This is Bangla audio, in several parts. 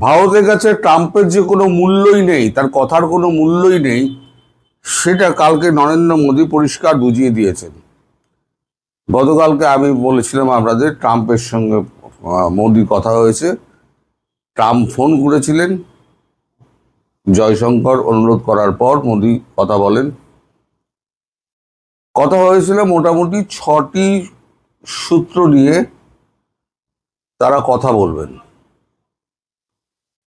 ভারতের কাছে ট্রাম্পের যে কোনো মূল্যই নেই, তার কথার কোনো মূল্যই নেই, সেটা কালকে নরেন্দ্র মোদী পরিষ্কার বুঝিয়ে দিয়েছেন। গতকালকে আমি বলেছিলাম আপনাদের, ট্রাম্পের সঙ্গে মোদীর কথা হয়েছে। ট্রাম্প ফোন করেছিলেন, জয়শঙ্কর অনুরোধ করার পর মোদী কথা বলেন। কথা হয়েছিল মোটামুটি 6টি সূত্র নিয়ে তারা কথা বলবেন।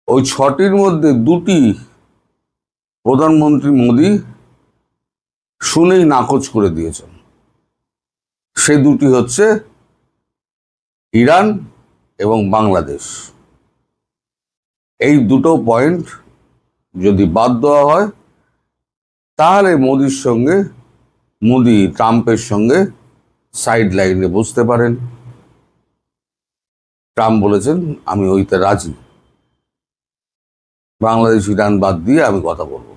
ওই 6টির মধ্যে 2টি প্রধানমন্ত্রী মোদী শুনেই নাকচ করে দিয়েছেন। সে 2টি হচ্ছে ইরান এবং বাংলাদেশ। এই দুটো পয়েন্ট যদি বাদ দেওয়া হয়, তাহলে মোদী ট্রাম্পের সঙ্গে সাইড লাইনে বসতে পারেন। ট্রাম্প বলেছেন, আমি ওইতে রাজি, বাংলাদেশ ইরান বাদ দিয়ে আমি কথা বলবো।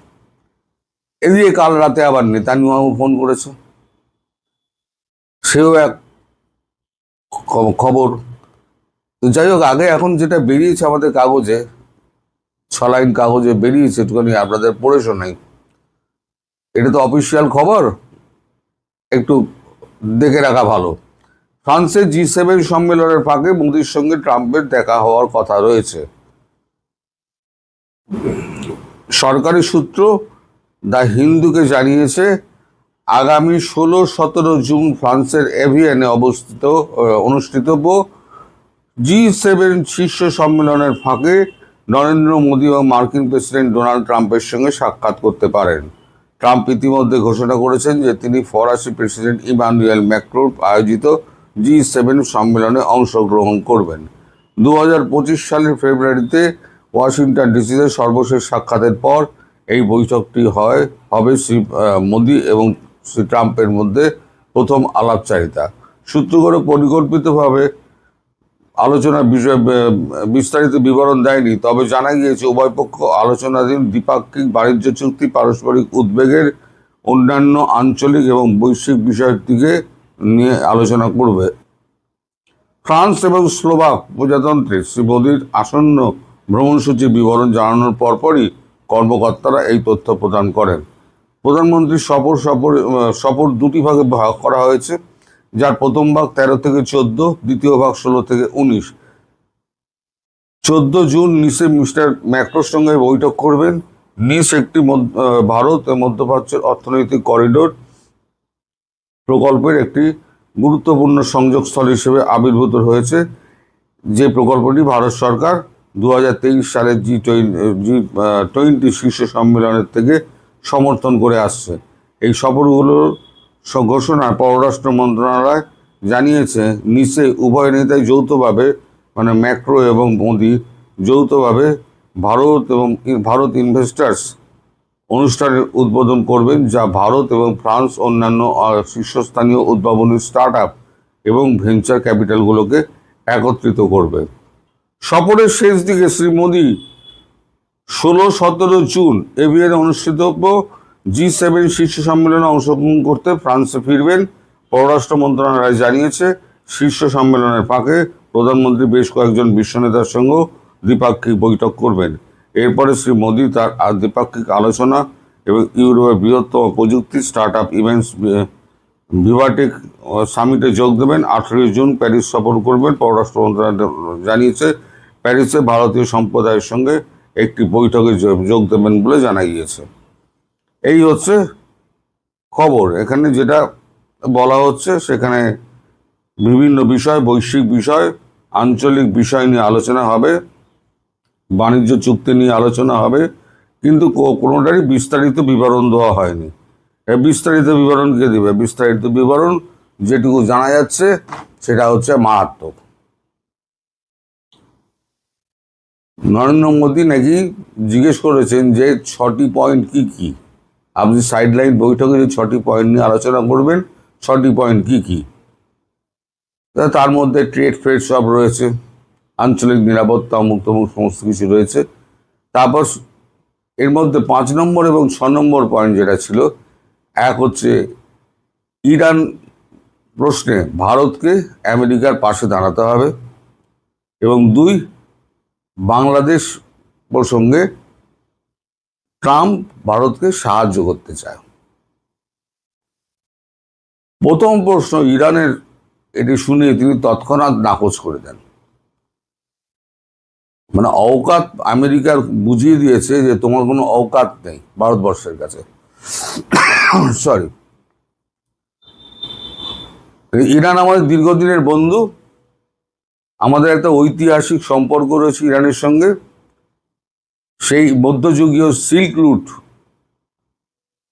এদিকে কাল রাতে আবার নেতানিয়াহু ফোন করেছে, সেও এক খবর। যাই হোক, আগে এখন যেটা বেরিয়েছে আমাদের কাগজে, 6 লাইন কাগজে বেরিয়েছে, একটুখানি আপনাদের পড়ে শোনাই। এটা তো অফিসিয়াল খবর, একটু দেখে রাখা ভালো। ফ্রান্সের G7 সম্মেলনের ফাঁকে মোদীর সঙ্গে ট্রাম্পের দেখা হওয়ার কথা রয়েছে। সরকারি সূত্র দ্য হিন্দুকে জানিয়েছে, আগামী 16-17 জুন ফ্রান্সের এভিয়ানে অনুষ্ঠিতব্য G7 শীর্ষ সম্মেলনের ফাঁকে নরেন্দ্র মোদী এবং মার্কিন প্রেসিডেন্ট ডোনাল্ড ট্রাম্পের সঙ্গে সাক্ষাৎ করতে পারেন। ট্রাম্প ইতিমধ্যে ঘোষণা করেছেন যে তিনি ফরাসি প্রেসিডেন্ট ইমানুয়েল ম্যাক্রোর আয়োজিত G7 সম্মেলনে অংশগ্রহণ করবেন। 2025 সালের ফেব্রুয়ারিতে ওয়াশিংটন ডিসিতে সর্বশেষ সাক্ষাতের পর এই বৈঠকটি হবে শ্রী মোদী এবং শ্রী ট্রাম্পের মধ্যে প্রথম আলাপচারিতা। সূত্রগুলো পরিকল্পিতভাবে আলোচনার বিষয়ে বিস্তারিত বিবরণ দেয়নি, তবে জানা গিয়েছে উভয় পক্ষ আলোচনাধীন দ্বিপাক্ষিক বাণিজ্য চুক্তি, পারস্পরিক উদ্বেগের অন্যান্য আঞ্চলিক এবং বৈশ্বিক বিষয়টিকে নিয়ে আলোচনা করবে। ফ্রান্স এবং স্লোভাক প্রজাতন্ত্রে শ্রী মোদীর আসন্ন ভ্রমণসূচির বিবরণ জানানোর পরপরই কর্মকর্তারা এই তথ্য প্রদান করেন। প্রধানমন্ত্রীর সফর 2টি ভাগে ভাগ করা হয়েছে, যার প্রথম ভাগ 13 থেকে 14, দ্বিতীয় ভাগ 16 থেকে 19। 14 জুন নিসে মিস্টার ম্যাক্রোর সঙ্গে বৈঠক করবেন। নিস একটি ভারত ও মধ্যপ্রাচ্যের অর্থনৈতিক করিডোর প্রকল্পের একটি গুরুত্বপূর্ণ সংযোগস্থল হিসেবে আবির্ভূত হয়েছে, যে প্রকল্পটি ভারত সরকার 2023 সালের G20 শীর্ষ সম্মেলনের থেকে সমর্থন করে আসছে। এই সফরগুলোর ঘোষণায় পররাষ্ট্র মন্ত্রণালয় জানিয়েছে, নিচে উভয় নেতাই যৌথভাবে, মানে ম্যাক্রো এবং মোদী যৌথভাবে ভারত ইনভেস্টার্স অনুষ্ঠানের উদ্বোধন করবেন, যা ভারত এবং ফ্রান্স অন্যান্য শীর্ষস্থানীয় উদ্ভাবনী স্টার্টআপ এবং ভেঞ্চার ক্যাপিটালগুলোকে একত্রিত করবে। সফরের শেষ দিকে শ্রী মোদী 16-17 জুন এভিয়ানে অনুষ্ঠিতব্য G7 শীর্ষ সম্মেলনে অংশগ্রহণ করতে ফ্রান্সে ফিরবেন। পররাষ্ট্র মন্ত্রণালয় জানিয়েছে, শীর্ষ সম্মেলনের ফাঁকে প্রধানমন্ত্রী বেশ কয়েকজন বিশ্ব নেতার সঙ্গেও দ্বিপাক্ষিক বৈঠক করবেন। এরপরে শ্রী মোদী তার দ্বিপাক্ষিক আলোচনা এবং ইউরোপের বৃহত্তম প্রযুক্তি স্টার্টআপ ইভেন্টস ভিভাটেক সামিটে যোগ দেবেন। 18 জুন প্যারিস সফর করবেন। পররাষ্ট্র মন্ত্রণালয় জানিয়েছে, প্যারিসে ভারতীয় সম্প্রদায়ের সঙ্গে একটি বৈঠকে যোগ দেবেন বলে জানা গিয়েছে। এই হচ্ছে খবর। এখানে যেটা বলা হচ্ছে, সেখানে বিভিন্ন বিষয়, বৈশ্বিক বিষয়, আঞ্চলিক বিষয় নিয়ে আলোচনা হবে, বাণিজ্য চুক্তি নিয়ে আলোচনা হবে, কিন্তু কোনোটারই বিস্তারিত বিবরণ দেওয়া হয়নি। বিস্তারিত বিবরণ কে দেবে? বিস্তারিত বিবরণ যেটুকু জানা যাচ্ছে সেটা হচ্ছে মারাত্মক। নরেন্দ্র মোদী নাকি জিজ্ঞেস করেছেন যে 6টি পয়েন্ট কি কি, আপনি সাইডলাইন বৈঠকে যে 6টি পয়েন্ট নিয়ে আলোচনা করবেন, 6টি পয়েন্ট কি কি? তার মধ্যে ট্রেড ফ্রেড সব রয়েছে, আঞ্চলিক নিরাপত্তা, মুক্তমুখ সমস্ত কিছু রয়েছে। তারপর এর মধ্যে 5 নম্বর এবং 6 নম্বর পয়েন্ট যেটা ছিল, এক হচ্ছে ইরান প্রশ্নে ভারতকে আমেরিকার পাশে দাঁড়াতে হবে, এবং 2, বাংলাদেশ প্রসঙ্গে ট্রাম্প ভারতকে সাহায্য করতে চায়। প্রথম প্রশ্ন ইরানের, এটি শুনে তিনি তৎক্ষণাৎ নাকচ করে দেন। মানে অওকাত আমেরিকার বুঝিয়ে দিয়েছে যে তোমার কোনো অওকাত নেই ভারতবর্ষের কাছে। সরি, ইরান আমাদের দীর্ঘদিনের বন্ধু, আমাদের একটা ঐতিহাসিক সম্পর্ক রয়েছে ইরানের সঙ্গে। সেই মধ্যযুগীয় সিল্ক রুট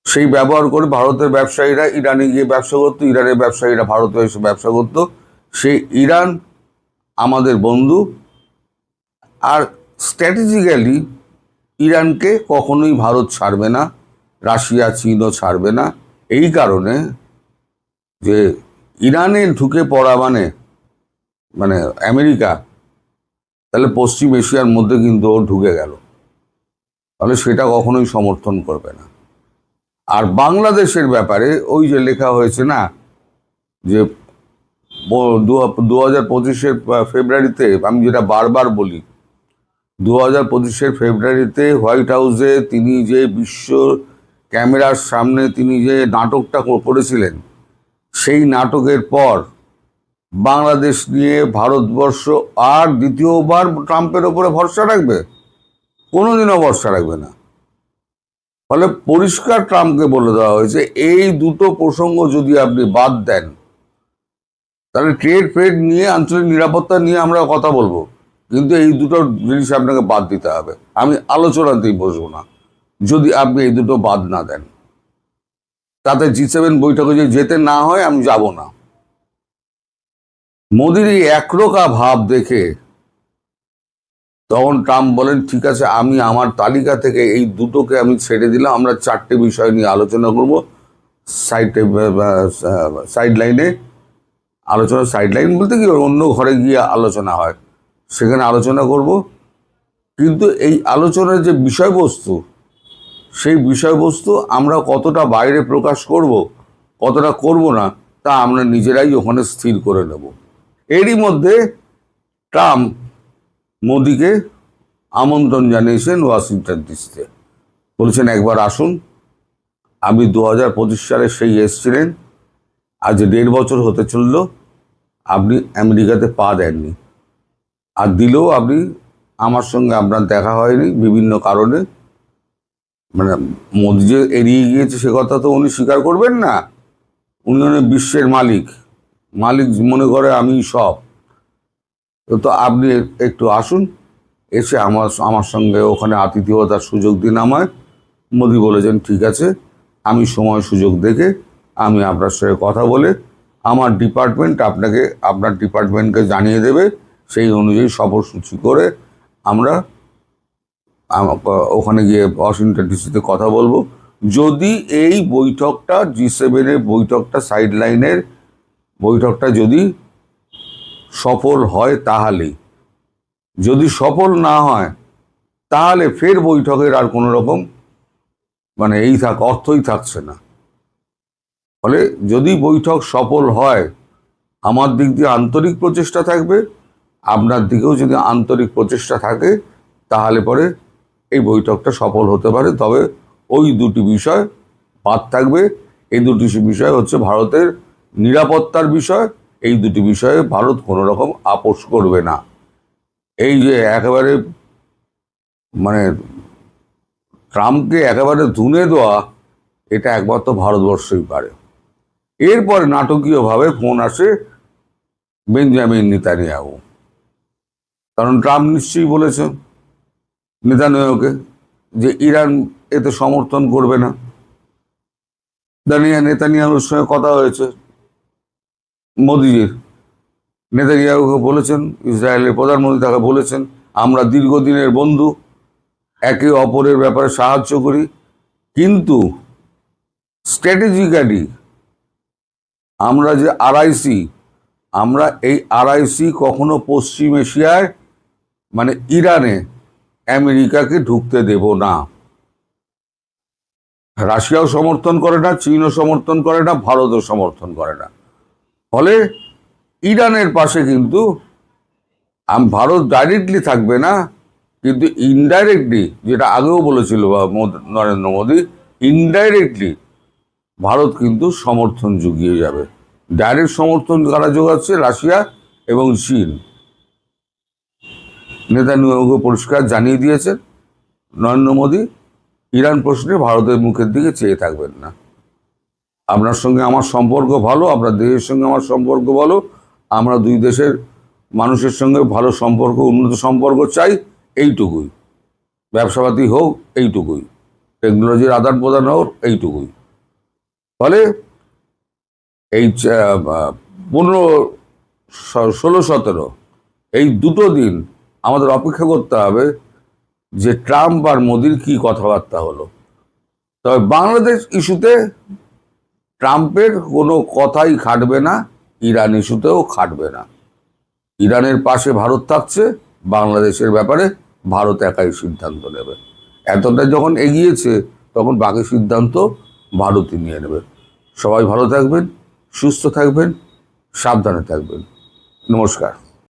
সেই ব্যবহার করে ভারতের ব্যবসায়ীরা ইরানে গিয়ে ব্যবসা করতো, ইরানের ব্যবসায়ীরা ভারতে এসে ব্যবসা করতো। সেই ইরান আমাদের বন্ধু। আর স্ট্র্যাটেজিক্যালি ইরানকে কখনোই ভারত ছাড়বে না, রাশিয়া চীনও ছাড়বে না। এই কারণে যে ইরানে ঢুকে পড়া মানে মানে আমেরিকা, তাহলে পশ্চিম এশিয়ার মধ্যে কিন্তু ও ঢুকে গেল, তাহলে সেটা কখনোই সমর্থন করবে না। আর বাংলাদেশের ব্যাপারে ওই যে লেখা হয়েছে না যে 2025-এর ফেব্রুয়ারিতে, আমি যেটা বারবার বলি, 2025-এর ফেব্রুয়ারিতে হোয়াইট হাউসে তিনি যে বিশ্ব ক্যামেরার সামনে তিনি যে নাটকটা করেছিলেন, সেই নাটকের পর বাংলাদেশ নিয়ে ভারতবর্ষ আর দ্বিতীয়বার ট্রাম্পের ওপরে ভরসা রাখবে? কোনোদিনও ভরসা রাখবে না। ফলে পরিষ্কার ট্রাম্পকে বলে দেওয়া হয়েছে এই দুটো প্রসঙ্গ যদি আপনি বাদ দেন, তাহলে ট্রেড নিয়ে, আঞ্চলিক নিরাপত্তা নিয়ে আমরা কথা বলবো, কিন্তু এই দুটো জিনিস আপনাকে বাদ দিতে হবে। আমি আলোচনাতেই বসবো না যদি আপনি এই দুটো বাদ না দেন। তাতে G7 বৈঠকে যদি যেতে না হয় আমি যাব না। মোদির এই একরোখা ভাব দেখে তখন ট্রাম্প বলেন, ঠিক আছে, আমি আমার তালিকা থেকে এই দুটোকে আমি ছেড়ে দিলাম, আমরা 4টে বিষয় নিয়ে আলোচনা করব সাইড লাইনে। আলোচনা সাইড লাইন বলতে কি, অন্য ঘরে গিয়ে আলোচনা হয়, সেখানে আলোচনা করব। কিন্তু এই আলোচনার যে বিষয়বস্তু, সেই বিষয়বস্তু আমরা কতটা বাইরে প্রকাশ করব, কতটা করব না, তা আমরা নিজেরাই ওখানে স্থির করে নেব। এরই মধ্যে ট্রাম্প মোদিকে আমন্ত্রণ জানিয়েছেন ওয়াশিংটন ডিসিতে, বলেছেন একবার আসুন। আপনি 2025 সালে সেই এসেছিলেন, আজ 1.5 বছর হতে চলল, আপনি আমেরিকাতে পা দেননি। আর দিলেও আপনি আমার সঙ্গে আপনার দেখা হয়নি বিভিন্ন কারণে। মানে মোদি যে এড়িয়ে গিয়েছে সে কথা তো উনি স্বীকার করবেন না। উনি বিশ্বের মালিক মনে করে আমি সব। তো আপনি একটু আসুন, এসে আমার সঙ্গে ওখানে আতিথেয়তার সুযোগ দিন আমায়। মোদি বলেছেন ঠিক আছে, আমি সময় সুযোগ দেখে আমি আপনার সঙ্গে কথা বলে আমার ডিপার্টমেন্ট আপনার ডিপার্টমেন্টকে জানিয়ে দেবে, সেই অনুযায়ী সফরসূচি করে আমরা ওখানে গিয়ে ওয়াশিংটন ডিসিতে কথা বলবো। যদি এই বৈঠকটা G7-এর বৈঠকটা, সাইড লাইনের বৈঠকটা যদি সফল হয়, তাহলেই। যদি সফল না হয় তাহলে ফের বৈঠকের আর কোনো রকম মানে অর্থই থাকছে না। ফলে যদি বৈঠক সফল হয়, আমার দিক দিয়ে আন্তরিক প্রচেষ্টা থাকবে, আপনার দিকেও যদি আন্তরিক প্রচেষ্টা থাকে, তাহলে পরে এই বৈঠকটা সফল হতে পারে। তবে ওই দুটি বিষয় বাদ থাকবে। এই দুটি বিষয় হচ্ছে ভারতের নিরাপত্তার বিষয়। এই দুটি বিষয়ে ভারত কোনো রকম আপোষ করবে না। এই যে একেবারে মানে ট্রাম্পকে একেবারে ধুনে দেওয়া, এটা একমাত্র ভারতবর্ষই পারে। এরপরে নাটকীয়ভাবে ফোন আসে বেঞ্জামিন নেতানিয়াহু, কারণ ট্রাম্প নিশ্চয়ই বলেছে নেতানিয়াহুকে যে ইরান এতে সমর্থন করবে না। নেতানিয়াহুর সঙ্গে কথা হয়েছে মোদিজির। নেতানিয়াহুকে বলেছেন, ইসরায়েলের প্রধানমন্ত্রী তাকে বলেছেন, আমরা দীর্ঘদিনের বন্ধু, একে অপরের ব্যাপারে সাহায্য করি, কিন্তু স্ট্র্যাটেজিক্যালি আমরা যে আমরা এই RIC কখনো পশ্চিম এশিয়ায় মানে ইরানে আমেরিকাকে ঢুকতে দেব না। রাশিয়াও সমর্থন করে না, চীনও সমর্থন করে না, ভারতও সমর্থন করে না। ফলে ইরানের পাশে কিন্তু ভারত ডাইরেক্টলি থাকবে না, কিন্তু ইনডাইরেক্টলি, যেটা আগেও বলেছিল নরেন্দ্র মোদী, ইনডাইরেক্টলি ভারত কিন্তু সমর্থন জুগিয়ে যাবে। ডাইরেক্ট সমর্থন কারা যোগাচ্ছে? রাশিয়া এবং চীন। নেতানিয়াহু পরিষ্কার জানিয়ে দিয়েছেন নরেন্দ্র মোদী ইরান প্রশ্নে ভারতের মুখের দিকে চেয়ে থাকবেন না। আপনার সঙ্গে আমার সম্পর্ক ভালো, আপনার দেশের সঙ্গে আমার সম্পর্ক ভালো, আমরা দুই দেশের মানুষের সঙ্গে ভালো সম্পর্ক, উন্নত সম্পর্ক চাই, এইটুকুই। ব্যবসাপাতি হোক, এইটুকুই। টেকনোলজির আদান প্রদান হোক, এইটুকুই। ফলে এই 15, 16, 17 এই দুটো দিন আমাদের অপেক্ষা করতে হবে যে ট্রাম্প আর মোদির কি কথাবার্তা হলো। তবে বাংলাদেশ ইস্যুতে ট্রাম্পের কোনো কথাই খাটবে না, ইরান ইস্যুতেও খাটবে না। ইরানের পাশে ভারত থাকছে, বাংলাদেশের ব্যাপারে ভারত একাই সিদ্ধান্ত নেবে। এতটা যখন এগিয়েছে, তখন বাকি সিদ্ধান্ত ভারতই নিয়ে নেবে। সবাই ভালো থাকবেন, সুস্থ থাকবেন, সাবধানে থাকবেন। নমস্কার।